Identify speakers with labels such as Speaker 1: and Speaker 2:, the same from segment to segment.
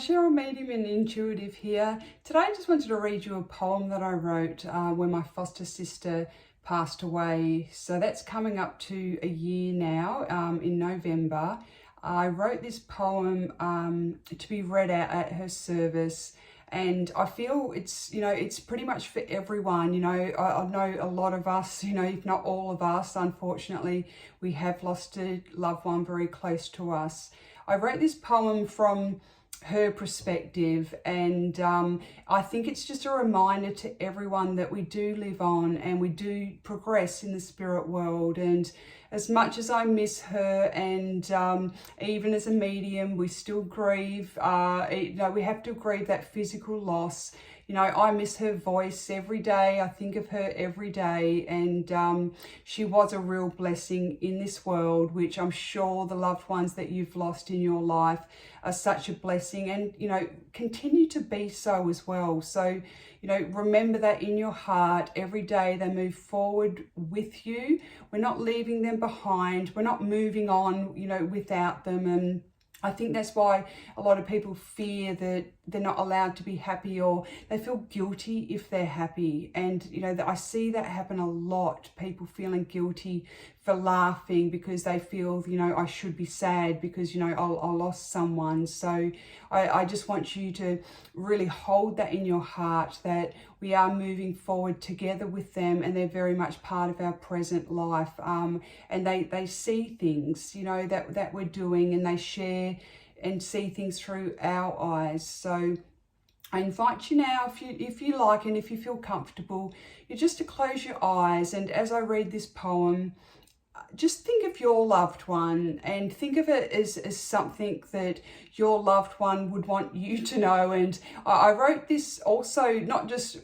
Speaker 1: Cheryl, medium and intuitive here. Today I just wanted to read you a poem that I wrote when my foster sister passed away. So that's coming up to a year now, in November. I wrote this poem to be read out at her service, and I feel it's pretty much for everyone. I know a lot of us, if not all of us, unfortunately, we have lost a loved one very close to us. I wrote this poem from her perspective, and I think it's just a reminder to everyone that we do live on and we do progress in the spirit world. And as much as I miss her, and even as a medium, we still grieve. We have to grieve that physical loss. I miss her voice every day. I think of her every day, and she was a real blessing in this world, which I'm sure the loved ones that you've lost in your life are such a blessing, and continue to be so as well. So remember that in your heart every day. They move forward with you. We're not leaving them behind. We're not moving on without them. And I think that's why a lot of people fear that they're not allowed to be happy, or they feel guilty if they're happy. And I see that happen a lot, people feeling guilty for laughing because they feel I should be sad because I lost someone. So I just want you to really hold that in your heart, that we are moving forward together with them, and they're very much part of our present life, and they see things that we're doing, and they share and see things through our eyes. So I invite you now, if you like and if you feel comfortable, just to close your eyes, and as I read this poem, just think of your loved one, and think of it as something that your loved one would want you to know. And I wrote this also not just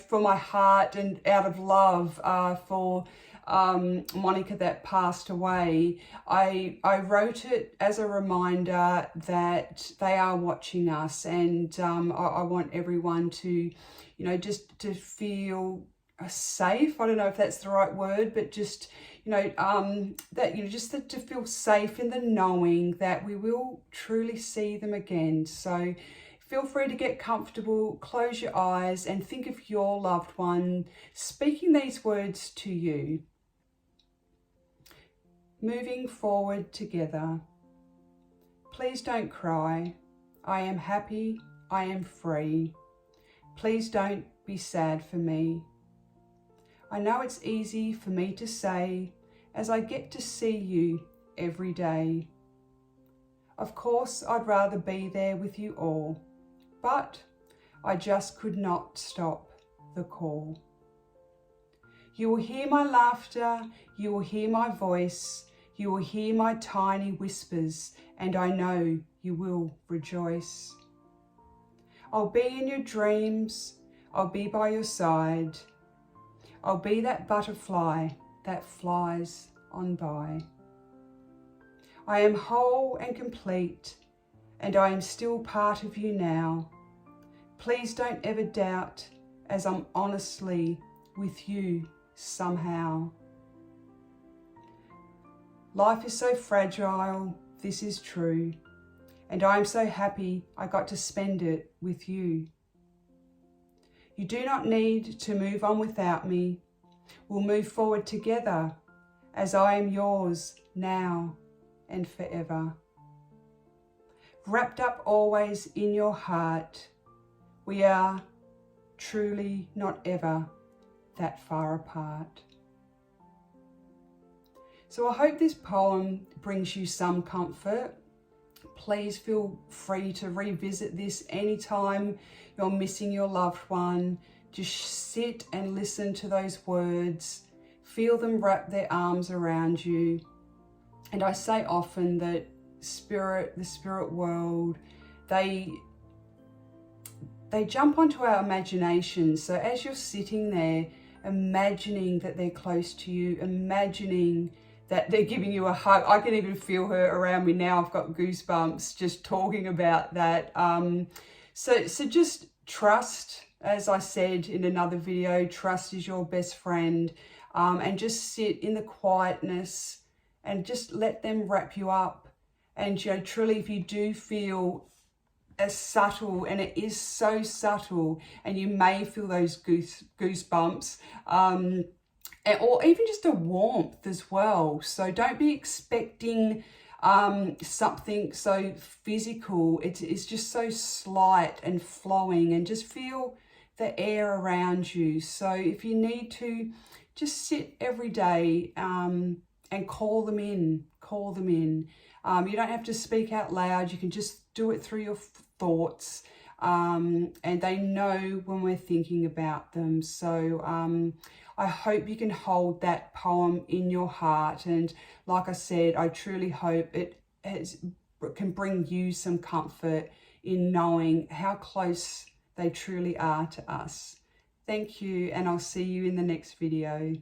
Speaker 1: for my heart and out of love for Monica that passed away. I wrote it as a reminder that they are watching us, and I want everyone to just to feel safe. I don't know if that's the right word, but just to feel safe in the knowing that we will truly see them again. So feel free to get comfortable, close your eyes, and think of your loved one speaking these words to you. Moving forward together. Please don't cry. I am happy. I am free. Please don't be sad for me. I know it's easy for me to say as I get to see you every day. Of course, I'd rather be there with you all, but I just could not stop the call. You will hear my laughter, you will hear my voice, you will hear my tiny whispers, and I know you will rejoice. I'll be in your dreams, I'll be by your side. I'll be that butterfly that flies on by. I am whole and complete, and I am still part of you now. Please don't ever doubt, as I'm honestly with you somehow. Life is so fragile, this is true, and I am so happy I got to spend it with you. You do not need to move on without me. We'll move forward together, as I am yours now and forever. Wrapped up always in your heart, we are truly not ever that far apart. So I hope this poem brings you some comfort. Please feel free to revisit this anytime you're missing your loved one. Just sit and listen to those words. Feel them wrap their arms around you. And I say often that the spirit world, they jump onto our imagination. So as you're sitting there, imagining that they're close to you, imagining that they're giving you a hug. I can even feel her around me now. I've got goosebumps just talking about that. So just trust, as I said in another video, trust is your best friend. And just sit in the quietness and just let them wrap you up. And truly, if you do feel subtle, and it is so subtle, and you may feel those goosebumps, or even just a warmth as well. So don't be expecting something so physical. It's just so slight and flowing, and just feel the air around you. So if you need to, just sit every day and call them in. You don't have to speak out loud. You can just do it through your thoughts, and they know when we're thinking about them. So I hope you can hold that poem in your heart, and like I said, I truly hope it can bring you some comfort in knowing how close they truly are to us. Thank you, and I'll see you in the next video.